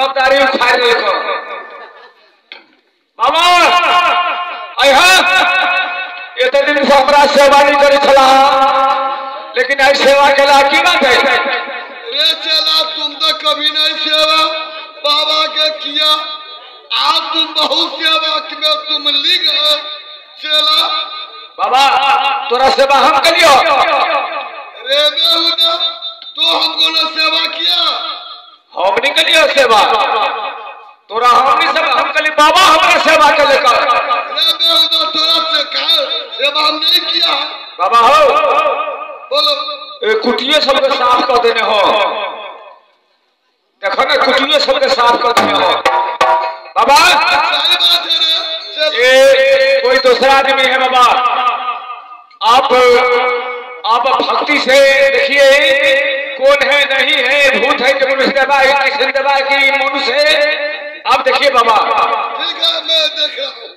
सब दाढ़ी उखाड़ लेको बाबा अहा एते दिन से हमरा सेवा नहीं करे छला लेकिन आई सेवा केला की बात है रे चला तुम तो कभी नहीं सेवा बाबा के किया आज तुम बहुत सेवा में तुम लिख चला बाबा तोरा सेवा हम करियो रे बेहुदा तो हमको ना सेवा किया हम नहीं करियो सेवा तोरा हम नहीं सेवा हम कली बाबा हमरा सेवा करे का रे बेहुदा तोरा से कहा सेवा हम नहीं किया बाबा हो बोलो ए कुटिये सब के साफ कर देने हो देखो ना कुटिये सब के साफ कर देने हो बाबा सही बात है रे ये कोई दूसरा आदमी है बाबा आप भक्ति से देखिए कौन है नहीं है भूत है कि मनुष्य देवा है कृष्ण देवा की मनुष्य है आप देखिए बाबा ठीक है मैं देख रहा हूँ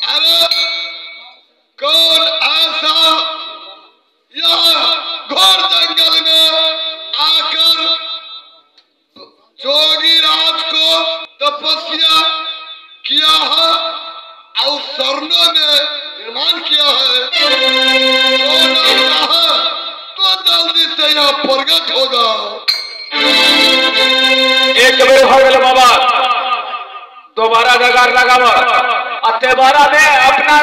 अरे कौन ऐसा यहाँ घोर जंगल में आकर जोगी राज को तपस्या किया है और शरणों में निर्माण किया है कौन ऐसा है तो जल्दी से यहाँ प्रगट हो जाओ एक बेर हो गए बाबा दोबारा जगार लगावा अतेबारा में अपना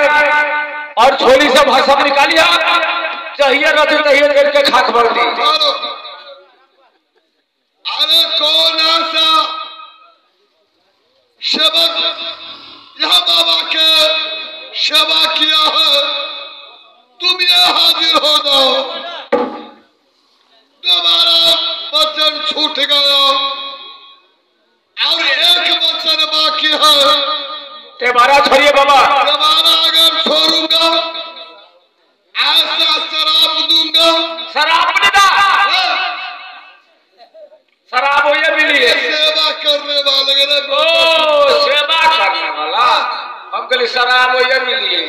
और झोली से भसम निकालिया चाहिए रहते चाहिए देख के खाक भर दी अरे कौन ऐसा सेवक यह बाबा के सेवा किया है तुम ये हाजिर हो जाओ दोबारा वचन छूट गया और एक वचन बाकी है तेबारा छोड़िए बाबा दोबारा अगर छोड़ूंगा ऐसा शराब दूंगा शराब देना शराब हो ये मिली है सेवा करने वाले ओ सेवा करने वाला हम कल शराब हो ये मिली है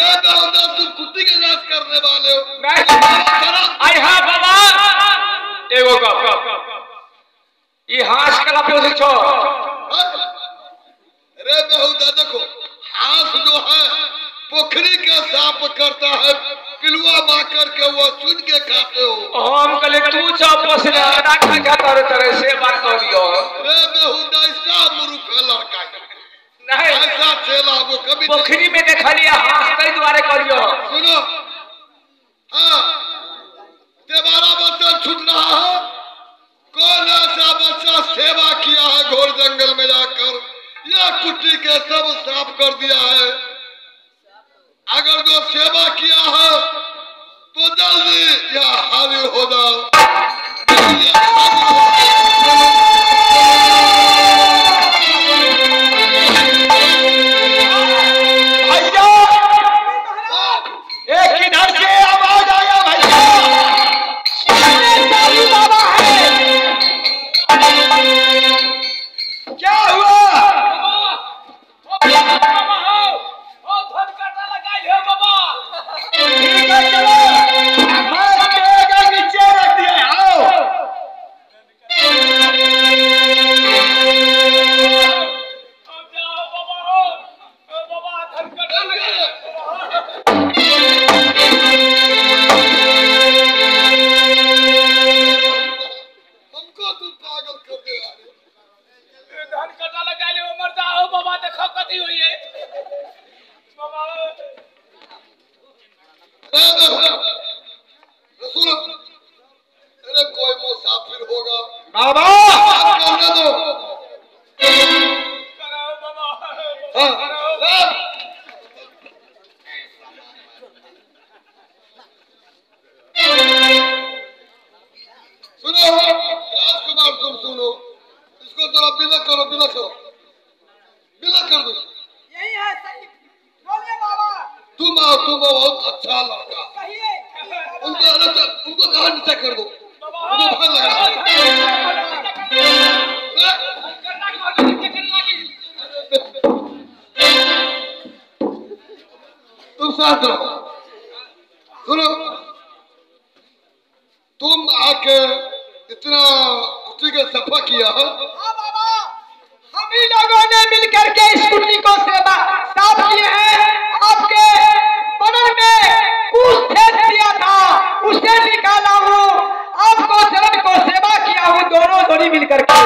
ये दाऊदा तुम कुत्ती के जांच करने वाले हो नहीं आई हाँ बाबा एगो कप ये हाथ कला पे उसे छो रे बेहुदा देखो हाथ जो है पोखरी के साफ करता है पिलुआ माकर के वो चुन के खाते हो हम कले तू चापस ना रखा खाता रे तरह से बात करियो रे बेहुदा ऐसा मूर्ख लड़का नहीं ऐसा चेला वो कभी पोखरी में देखा लिया हाथ कई द्वारे करियो सुनो हाँ तेबारा बच्चा छूट रहा है कौन ऐसा बच्चा सेवा किया है घोर जंगल में जाकर या कुटी के सब साफ कर दिया है अगर जो सेवा किया है तो जल्दी या हाजिर हो जाओ एक इधर से आवाज आया भैया बाबा है क्या हुआ ठीक है चलो नीचे रख दिया आओ हमको तुम पागल कर दे धन कटा लगा ले मर जाओ बाबा देखो कथी हुई है बाबा रसूल अरे कोई मुसाफिर होगा बाबा करने दो कराओ बाबा हाँ, हाँ। सुनो राजकुमार तुम सुनो इसको जरा बिलक करो बिलक कर दो यही है सही बोलिए बाबा तुम आओ बहुत अच्छा लड़का कहिए उनको कहा नीचे कर दो बाबा उनको भय लगा शांत रहो। सुनो, तुम आके इतना कुटी का सफा किया है। हाँ बाबा, हम ही लोगों ने मिलकर के इस कुटी को सेवा साफ किए हैं। आपके बगल में कुछ छेद दिया था, उसे निकाला हूँ। आपको शरण को सेवा किया हूँ, दोनों जोड़ी मिलकर के।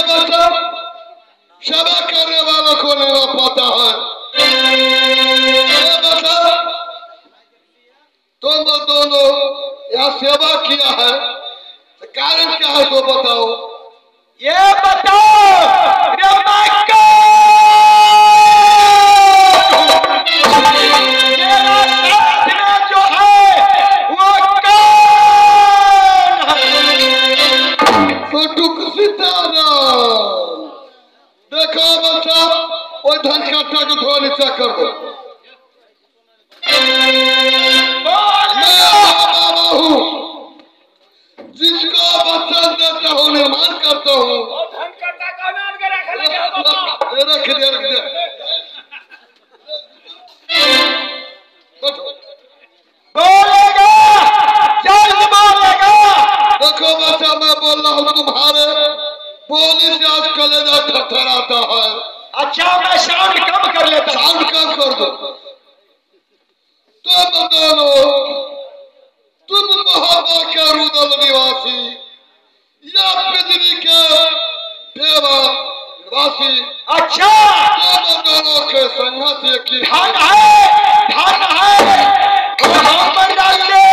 बच्चा, सेवा करने वालों को नहीं पाता है। ये बच्चा, तुम दोनों यहाँ सेवा किया है, तो कारण क्या है तो बताओ। ये बताओ जो है वो कौन है? फोटो सीताराम। देखो बच्चा, वो धन कट्टा को थोड़ा नीचा कर दो। मैं बाबा हूँ, जिसको वचन देता हूँ, निर्माण करता हूँ। धन करता का नाम के रख लगे हो बाबा। रख दे। बोलेगा, जल्द बोलेगा। देखो बच्चा, मैं बोल रहा हूँ, तुम्हारे बोली से आज कलेजा थरथराता है। अच्छा, मैं साउंड कम कर लेता हूँ। साउंड कम कर दो। तुम दोनों, तुम महाबा के रुदल निवासी या बिजली के देवा निवासी। अच्छा, तुम दोनों के संघर्ष की धन है मोहम्मद डालिए।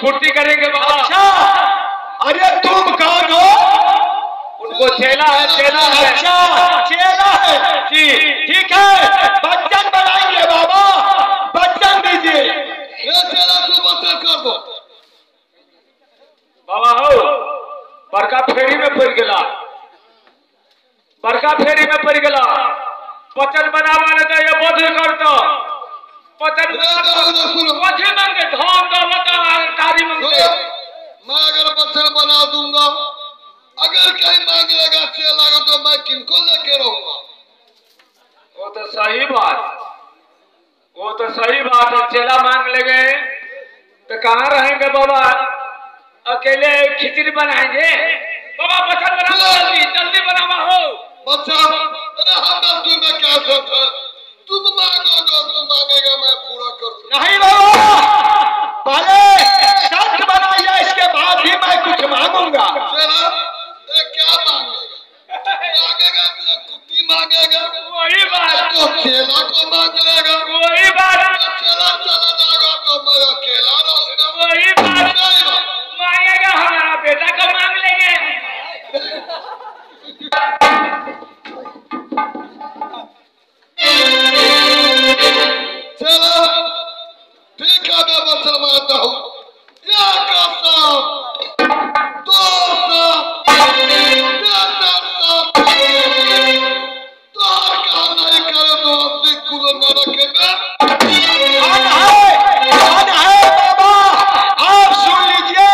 पूर्ति करेंगे बाबा। अच्छा, अरे तुम कौन हो? उनको चेला है, चेला है। अच्छा, चेला है जी, ठीक है, बच्चन बनाएंगे बाबा, बच्चन दीजिए। ये चेला तू बच्चन कर दो। बाबा हो बड़का फेरी में पड़ गया, बड़का फेरी में पड़ गया। बचन बनावा ले तो ये बोध करतो बचन कथी मांगे? धन दौलत कारी मांगे। मैं अगर बच्चन बना दूंगा, अगर कहीं मांग लेगा चेला का, तो मैं किनको लेके रहूंगा? वो तो सही बात, वो तो सही बात है। चेला मांग लेंगे तो कहाँ रहेंगे बाबा? अकेले खिचड़ी बनाएंगे बाबा। बचन बनाओ, जल्दी जल्दी बनावा हो। बच्चा अरे हमें तुम्हें क्या शक है? तुम मांगो जो तुम मांगेगा मैं पूरा कर दूंगा। नहीं बाबा, पहले शर्त बनाइए, इसके बाद ही मैं कुछ मांगूंगा। चला ये क्या मांगेगा? मांगेगा कि कुत्ती मांगेगा? वही बात, तो चेला को मांग लेगा। वही बात, चला चला जाएगा तो मैं अकेला रहूंगा। वही बात। नहीं बात। मांगेगा हमारा बेटा का मांग लेंगे। चलो ठीक है, मैं वचन मानता हूँ। या कसम, दो साथ, तो कहा नहीं करे तो अपनी कुल न रखेंगे। कौन है बाबा? आप सुन लीजिए,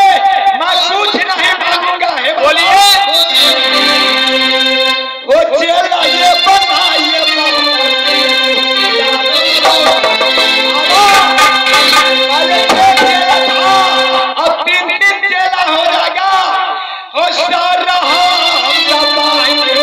मैं कुछ नहीं मांगूंगा। है बोलिए। वो चेला ये बनाइए अब 3 चेला हो जाएगा। होशियार रहा, हम दबाएंगे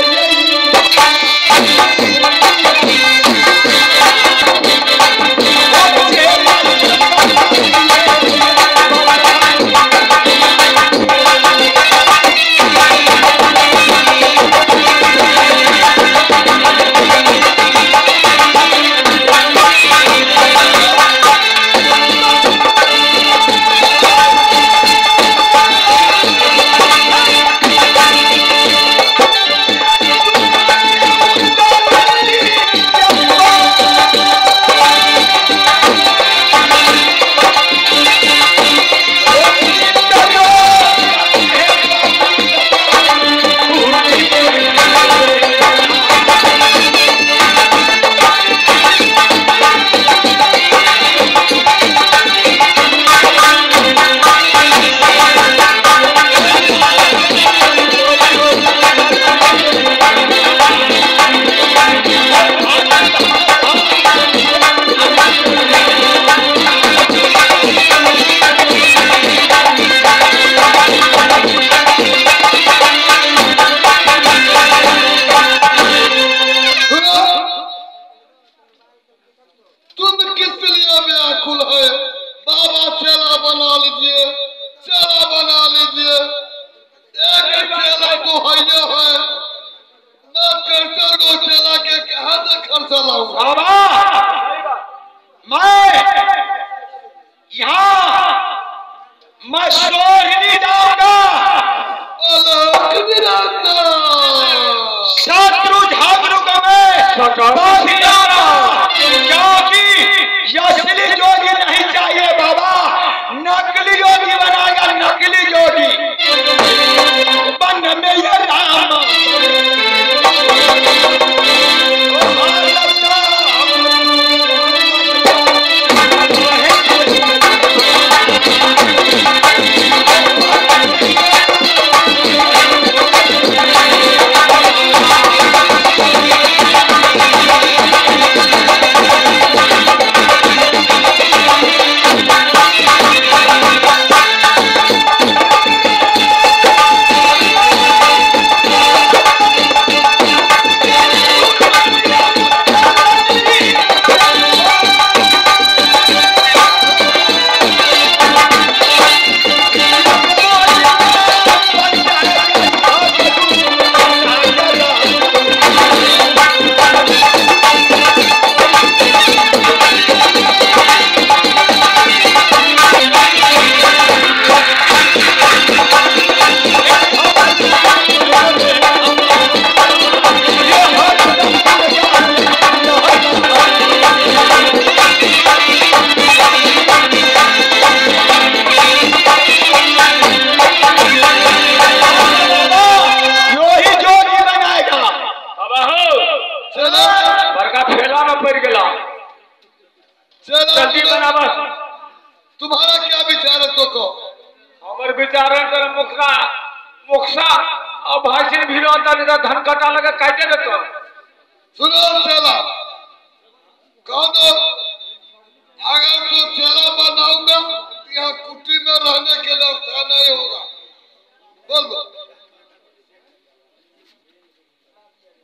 तुम किस लिए व्याकुल है? बाबा चेला बना लीजिए, चेला बना लीजिए। एक चेला तो है ये है, मैं कर्तर को चेला के कहाँ से खर्चा लाऊंगा? बाबा, मैं यहाँ मैं सोहनी जाऊंगा। अलग निरंतर शत्रु झागरू को मैं बांध जाऊंगा, क्योंकि ये असली जोगी नहीं चाहिए बाबा। नकली जोगी बनाएगा, नकली जोगी बन में ये राम। तुम्हारा क्या विचार है तो को? हमर विचार कर मुखसा और भाषण भी रहता नहीं तो धन कटा लगे काटे देतो। सुनो चला, कह दो अगर तू चला बनाऊंगा यहाँ कुटी में रहने के लिए स्थान नहीं होगा। बोल दो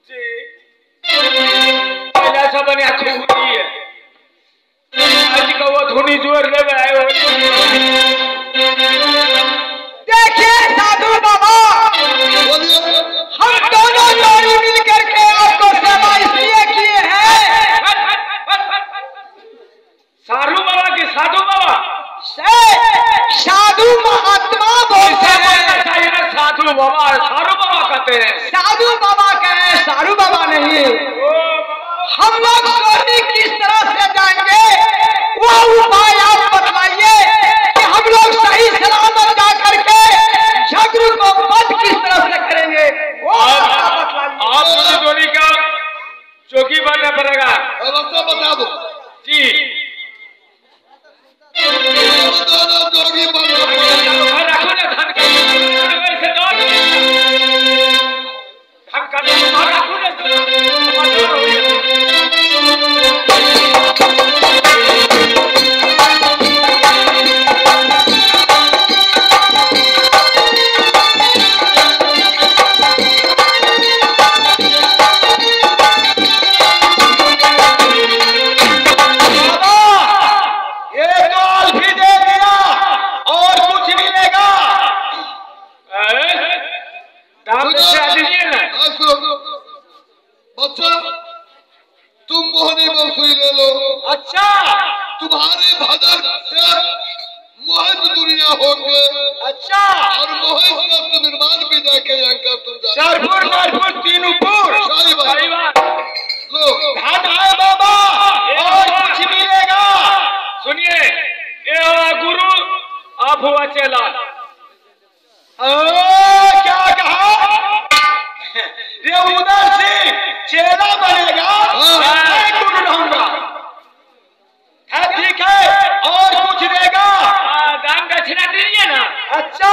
जी साधु बाबा सारू बाबा कहते हैं। साधु बाबा कहे, सारू बाबा नहीं। ओ बाबा हम लोग सोनी किस तरह से जाएंगे, वो उपाय आप बतलाइए कि हम लोग सही सलामत जा करके झगड़ू को बंद किस तरह से करेंगे, वो आप बतलाइए। आप दोनों जोड़ी का चौकी बनना पड़ेगा रास्ता बता दो। जी। दोनों जोगी बन रखो ना धन के वैसे दो हम कर रखो ना बच्चा तुम मोहनी बांसुरी ले लो। अच्छा, तुम्हारे भजन से मोहित दुनिया होंगे। अच्छा, और मोहित का निर्माण भी जाके अंकर तुम जा। सरपुर नरपुर तीनूपुर। सही बात। लो धन है बाबा और कुछ मिलेगा। सुनिए, ये हुआ गुरु, आप हुआ चेला। क्या कहा रे? उधर से चेला बनेगा, मैं गुरु रहूंगा। है ठीक है, और कुछ देगा? दान दक्षिणा दीजिए ना। अच्छा,